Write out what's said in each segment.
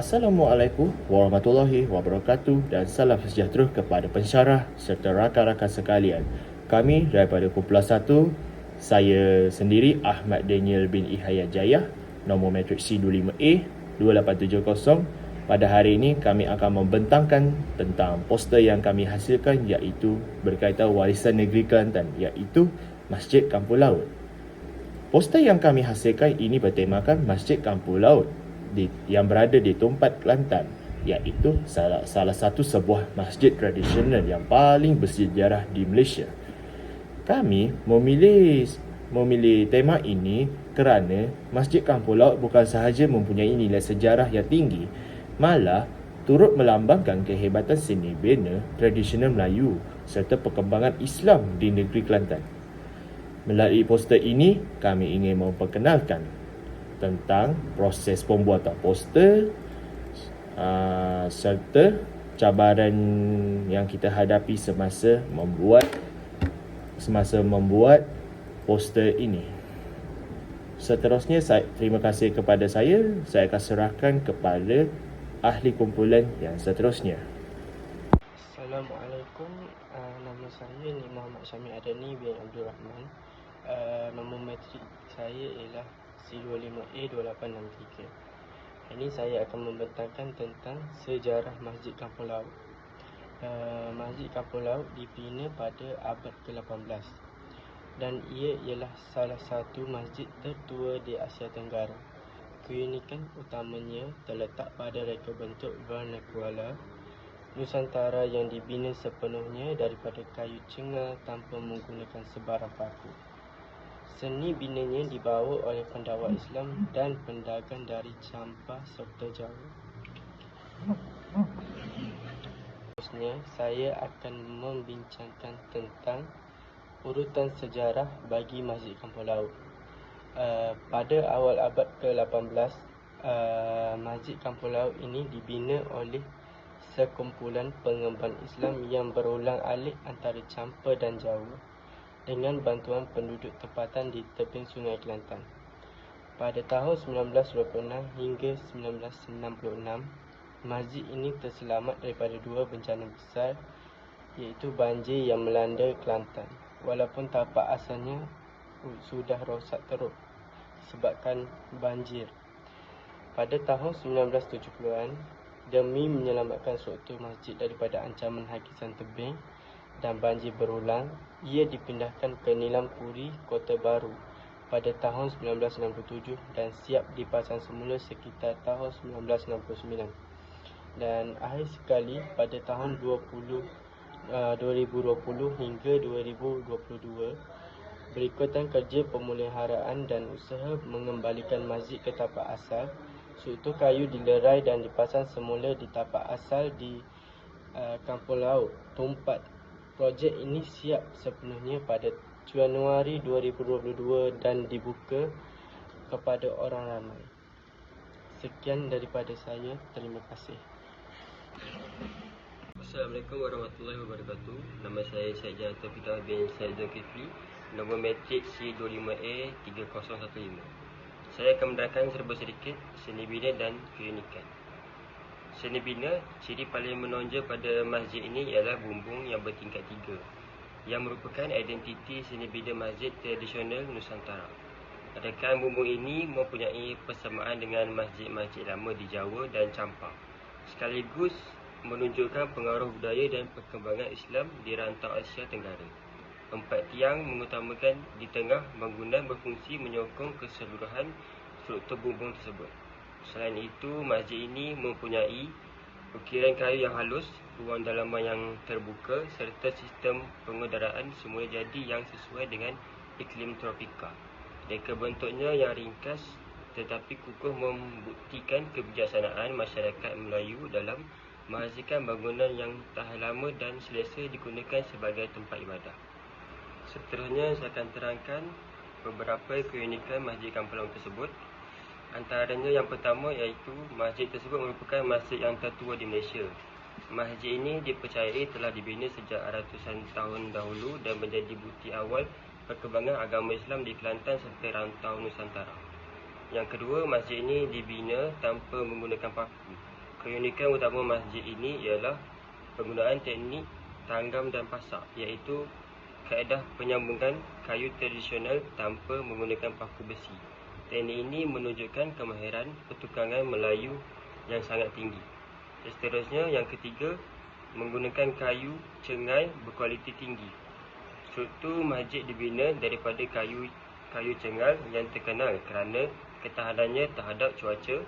Assalamualaikum warahmatullahi wabarakatuh dan salam sejahtera kepada pensyarah serta rakan-rakan sekalian. Kami daripada kumpulan 1, saya sendiri Ahmad Daniel bin Ihaya Jaya, nombor matrik C25A 2870. Pada hari ini kami akan membentangkan tentang poster yang kami hasilkan, iaitu berkaitan warisan negeri Kelantan, iaitu Masjid Kampung Laut. Poster yang kami hasilkan ini bertemakan Masjid Kampung Laut yang berada di Tumpat, Kelantan, iaitu salah satu sebuah masjid tradisional yang paling bersejarah di Malaysia. Kami memilih tema ini kerana Masjid Kampung Laut bukan sahaja mempunyai nilai sejarah yang tinggi, malah turut melambangkan kehebatan seni bina tradisional Melayu serta perkembangan Islam di negeri Kelantan. Melalui poster ini, kami ingin memperkenalkan tentang proses pembuatan poster serta cabaran yang kita hadapi semasa membuat poster ini. Seterusnya, terima kasih kepada saya akan serahkan kepada ahli kumpulan yang seterusnya. Assalamualaikum, nama saya ni Muhammad Syamil Adani bin Abdul Rahman. Nombor matrik saya ialah C25A 2863. Ini saya akan membentangkan tentang sejarah Masjid Kampung Laut. Masjid Kampung Laut dibina pada abad ke-18 dan ia ialah salah satu masjid tertua di Asia Tenggara. Keunikan utamanya terletak pada reka bentuk vernacular Nusantara yang dibina sepenuhnya daripada kayu cengal tanpa menggunakan sebarang paku. Seni binanya dibawa oleh pendakwah Islam dan pendagang dari Campar serta Jawa. Seterusnya, saya akan membincangkan tentang urutan sejarah bagi Masjid Kampung Laut. Pada awal abad ke-18, Masjid Kampung Laut ini dibina oleh sekumpulan pengemban Islam yang berulang-alik antara Campar dan Jawa dengan bantuan penduduk tempatan di tebing Sungai Kelantan. Pada tahun 1926 hingga 1966, masjid ini terselamat daripada dua bencana besar, iaitu banjir yang melanda Kelantan. Walaupun tapak asalnya sudah rosak teruk sebabkan banjir. Pada tahun 1970-an, demi menyelamatkan struktur masjid daripada ancaman hakisan tebing dan banjir berulang, ia dipindahkan ke Nilam Puri, Kota Baru pada tahun 1967 dan siap dipasang semula sekitar tahun 1969. Dan akhir sekali pada tahun 2020 hingga 2022, berikutan kerja pemeliharaan dan usaha mengembalikan masjid ke tapak asal, struktur kayu dilerai dan dipasang semula di tapak asal di Kampung Laut, Tumpat. Projek ini siap sepenuhnya pada Januari 2022 dan dibuka kepada orang ramai. Sekian daripada saya. Terima kasih. Assalamualaikum warahmatullahi wabarakatuh. Nama saya Syed Janatan Fitah bin Syed Zulkifli, nombor matrik C25A 3015. Saya akan menerangkan serba sedikit seni bina dan keunikan. Seni bina, ciri paling menonjol pada masjid ini ialah bumbung yang bertingkat 3 yang merupakan identiti seni bina masjid tradisional Nusantara. Rekan bumbung ini mempunyai persamaan dengan masjid-masjid lama di Jawa dan Campar, sekaligus menunjukkan pengaruh budaya dan perkembangan Islam di rantau Asia Tenggara. 4 tiang mengutamakan di tengah bangunan berfungsi menyokong keseluruhan struktur bumbung tersebut. Selain itu, masjid ini mempunyai ukiran kayu yang halus, ruang dalaman yang terbuka serta sistem pengudaraan semula jadi yang sesuai dengan iklim tropika. Reka bentuknya yang ringkas tetapi kukuh membuktikan kebijaksanaan masyarakat Melayu dalam menghasilkan bangunan yang tahan lama dan selesa digunakan sebagai tempat ibadah. Seterusnya, saya akan terangkan beberapa keunikan Masjid Kampung Laut tersebut. Antaranya yang pertama iaitu masjid tersebut merupakan masjid yang tertua di Malaysia. Masjid ini dipercayai telah dibina sejak ratusan tahun dahulu dan menjadi bukti awal perkembangan agama Islam di Kelantan serta rantau Nusantara. Yang kedua, masjid ini dibina tanpa menggunakan paku. Keunikan utama masjid ini ialah penggunaan teknik tanggam dan pasak, iaitu kaedah penyambungan kayu tradisional tanpa menggunakan paku besi. Teknik ini menunjukkan kemahiran pertukangan Melayu yang sangat tinggi. Seterusnya, yang ketiga, menggunakan kayu cengai berkualiti tinggi. Struktur masjid dibina daripada kayu cengal yang terkenal kerana ketahanannya terhadap cuaca,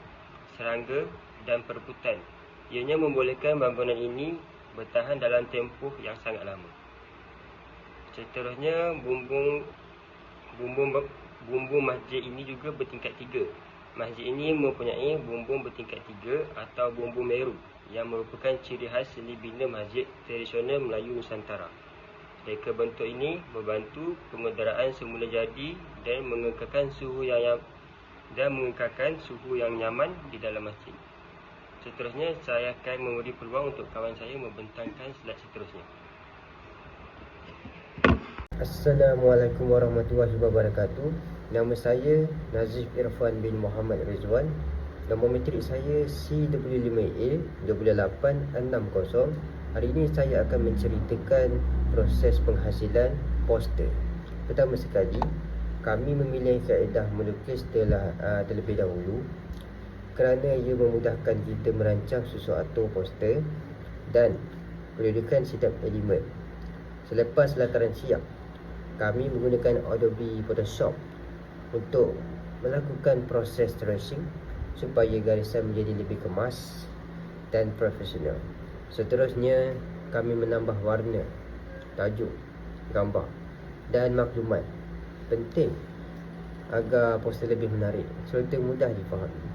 serangga dan perebutan. Ianya membolehkan bangunan ini bertahan dalam tempoh yang sangat lama. Seterusnya, bumbung masjid ini juga bertingkat 3. Masjid ini mempunyai bumbung bertingkat 3 atau bumbung meru yang merupakan ciri khas seni bina masjid tradisional Melayu Nusantara. Reka bentuk ini membantu pengudaraan semula jadi dan mengekalkan suhu yang nyaman di dalam masjid. Seterusnya, saya akan memberi peluang untuk kawan saya membentangkan slide seterusnya. Assalamualaikum warahmatullahi wabarakatuh. Nama saya Nazif Irfan bin Muhammad Rizwan. Nombor matrik saya CW5A 2860. Hari ini saya akan menceritakan proses penghasilan poster. Pertama sekali, kami memilih kaedah melukis terlebih dahulu kerana ia memudahkan kita merancang sesuatu poster dan kedudukan setiap elemen. Selepas lataran siap, kami menggunakan Adobe Photoshop untuk melakukan proses tracing supaya garisan menjadi lebih kemas dan profesional. Seterusnya, kami menambah warna, tajuk, gambar dan maklumat penting agar poster lebih menarik serta mudah difahami.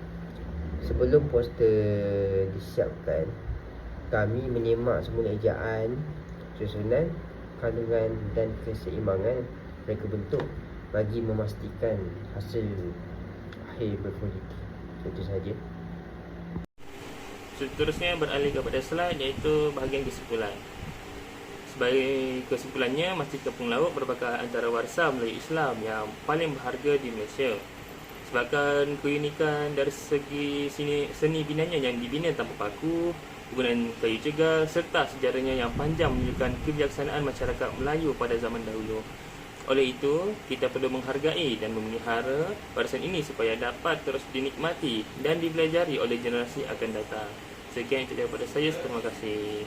Sebelum poster disiapkan, kami menyemak semula ejaan, susunan, kandungan dan keseimbangan reka bentuk bagi memastikan hasil akhir berkualiti. Itu sahaja. Seterusnya beralih kepada slide iaitu bahagian kesimpulan. Sebagai kesimpulannya, Masjid Kampung Laut merupakan antara warisan Melayu Islam yang paling berharga di Malaysia. Sebabkan keunikan dari segi seni binanya yang dibina tanpa paku, penggunaan kayu cegal serta sejarahnya yang panjang menunjukkan kebijaksanaan masyarakat Melayu pada zaman dahulu. Oleh itu, kita perlu menghargai dan memelihara warisan ini supaya dapat terus dinikmati dan dipelajari oleh generasi akan datang. Sekian itu daripada saya. Terima kasih.